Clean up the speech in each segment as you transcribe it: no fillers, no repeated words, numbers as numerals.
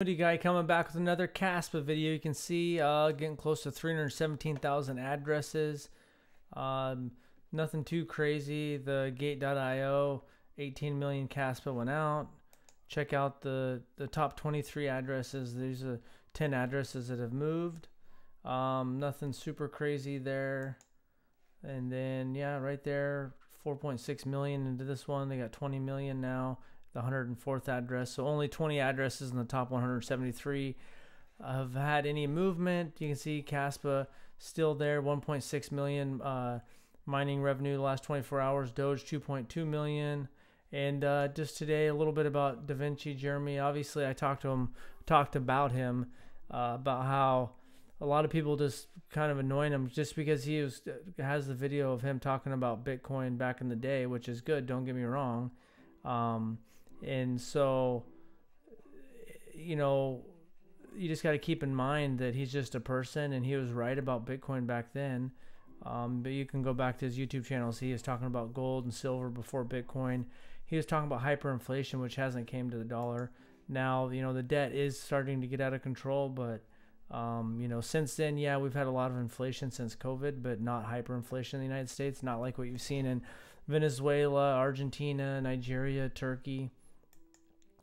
Guy coming back with another KASPA video. You can see getting close to 317,000 addresses. Nothing too crazy. The gate.io 18 million KASPA went out. Check out the top 23 addresses. These are 10 addresses that have moved. Nothing super crazy there. And then yeah, right there 4.6 million into this one. They got 20 million now. The 104th address, so only 20 addresses in the top 173 have had any movement. You can see KASPA still there, 1.6 million mining revenue the last 24 hours. Doge 2.2 million. And just today, a little bit about Da Vinci Jeremy. Obviously, I talked about him about how a lot of people just kind of annoying him just because has the video of him talking about Bitcoin back in the day, which is good. Don't get me wrong. And so, you know, you just got to keep in mind that he's just a person, and he was right about Bitcoin back then. But you can go back to his YouTube channel, see he was talking about gold and silver before Bitcoin. He was talking about hyperinflation, which hasn't came to the dollar. Now, you know, the debt is starting to get out of control, but, you know, since then, yeah, we've had a lot of inflation since COVID, but not hyperinflation in the United States, not like what you've seen in Venezuela, Argentina, Nigeria, Turkey.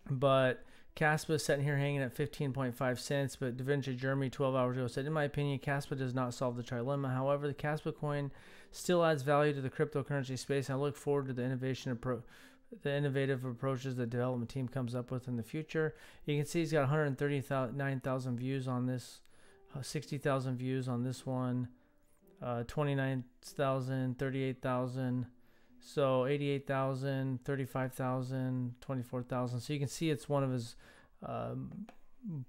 But KASPA is sitting here hanging at 15.5 cents. But Da Vinci Jeremy 12 hours ago said, in my opinion, KASPA does not solve the trilemma. However, the KASPA coin still adds value to the cryptocurrency space. And I look forward to the innovative approaches the development team comes up with in the future. You can see he's got 139,000 views on this, 60,000 views on this one, 29,000, 38,000. So 88,000, 35,000, 24,000. So you can see it's one of his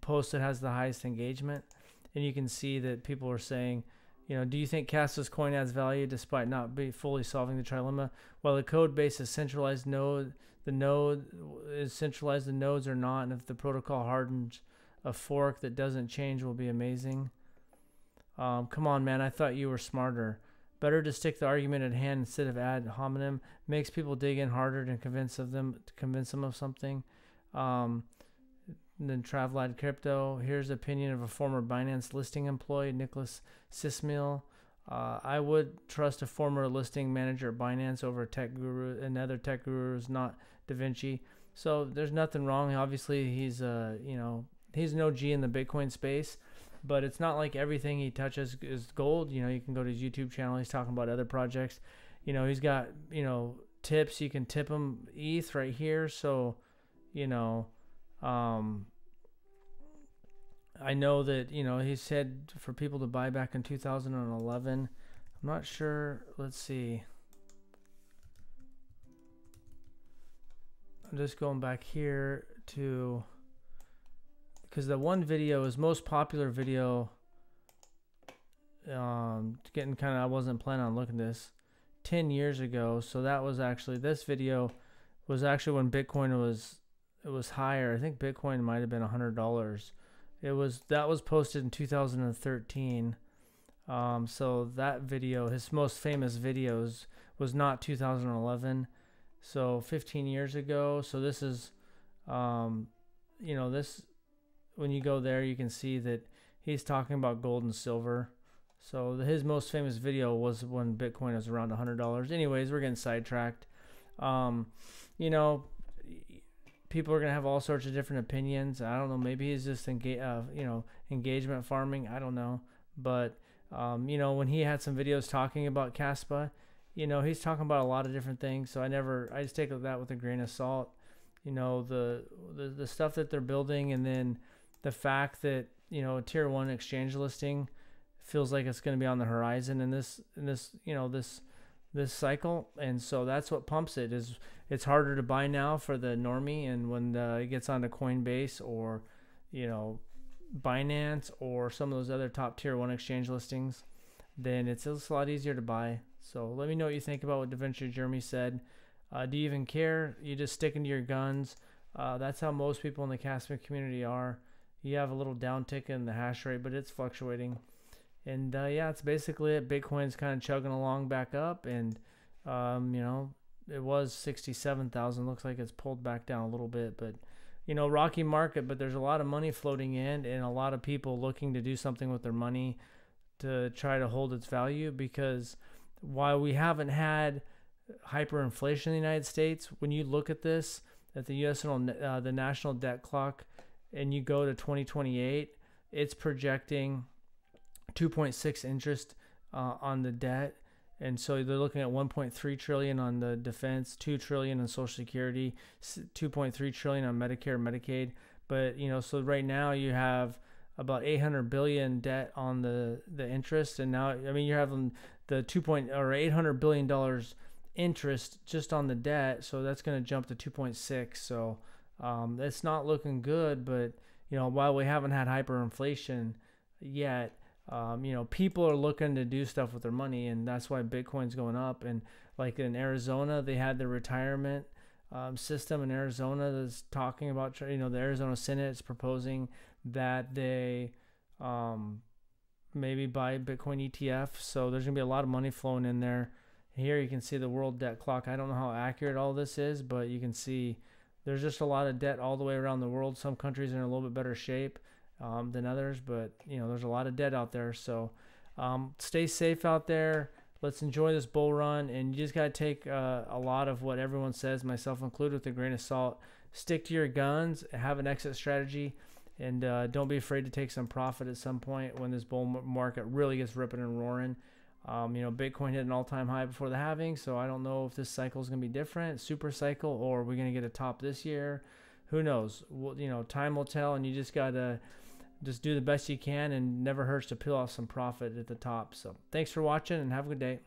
posts that has the highest engagement. And you can see that people are saying, you know, do you think KASPA's coin adds value despite not be fully solving the trilemma? While the code base is centralized node, the node is centralized, the nodes are not. And if the protocol hardens, a fork that doesn't change will be amazing. Come on, man. I thought you were smarter. Better to stick the argument at hand instead of ad hominem. Makes people dig in harder to convince them of something. Then Travlad Crypto. Here's the opinion of a former Binance listing employee, Nicholas Sismill. I would trust a former listing manager at Binance over a tech guru. Another tech guru is not Da Vinci. So there's nothing wrong. Obviously, he's you know, he's an OG in the Bitcoin space. But it's not like everything he touches is gold. You know, you can go to his YouTube channel. He's talking about other projects. You know, he's got, you know, tips. You can tip him ETH right here. So, you know, I know that, you know, he said for people to buy back in 2011. I'm not sure. Let's see. I'm just going back here to... because the one video is most popular video, getting kind of, I wasn't planning on looking at this 10 years ago. So that was actually, this video was actually when Bitcoin was higher. I think Bitcoin might have been $100. That was posted in 2013. So that video, his most famous videos, was not 2011. So 15 years ago. So this is, you know, this, when you go there, you can see that he's talking about gold and silver. So his most famous video was when Bitcoin was around $100. Anyways, we're getting sidetracked. You know, people are gonna have all sorts of different opinions. I don't know. Maybe he's just you know, engagement farming. I don't know. But you know, when he had some videos talking about KASPA, you know, he's talking about a lot of different things. So I just take that with a grain of salt. You know, the stuff that they're building, and then the fact that, you know, a tier 1 exchange listing feels like it's going to be on the horizon in this you know, this cycle. And so that's what pumps it. Is it's harder to buy now for the normie, and when it gets onto Coinbase or, you know, Binance or some of those other top tier 1 exchange listings, then it's a lot easier to buy. So let me know what you think about what Da Vinci Jeremy said. Do you even care? You just sticking to your guns? That's how most people in the KASPA community are. You have a little downtick in the hash rate, but it's fluctuating. And yeah, it's basically it. Bitcoin's kind of chugging along back up, and you know, it was 67,000. Looks like it's pulled back down a little bit, but rocky market, but there's a lot of money floating in and a lot of people looking to do something with their money to try to hold its value. Because while we haven't had hyperinflation in the United States, when you look at this, at the U.S. The national debt clock, and you go to 2028, it's projecting 2.6 interest on the debt. And so they're looking at 1.3 trillion on the defense, 2 trillion on Social Security, 2.3 trillion on Medicare, Medicaid. But so right now you have about 800 billion debt on the interest, and now you're having the 800 billion dollars interest just on the debt. So that's going to jump to 2.6. So it's not looking good. But while we haven't had hyperinflation yet, people are looking to do stuff with their money, and that's why Bitcoin's going up. And like in Arizona, they had the retirement system in Arizona that's talking about, the Arizona Senate is proposing that they maybe buy Bitcoin ETF. So there's gonna be a lot of money flowing in there. Here you can see the world debt clock. I don't know how accurate all this is, but you can see there's just a lot of debt all the way around the world. Some countries are in a little bit better shape than others, but there's a lot of debt out there. So stay safe out there. Let's enjoy this bull run, and you just got to take a lot of what everyone says, myself included, with a grain of salt. Stick to your guns, have an exit strategy, and don't be afraid to take some profit at some point when this bull market really gets ripping and roaring. Bitcoin hit an all-time high before the halving, so I don't know if this cycle is going to be different, super cycle, or we're going to get a top this year. Who knows? Time will tell, and you just got to do the best you can, and never hurts to peel off some profit at the top. So thanks for watching, and have a good day.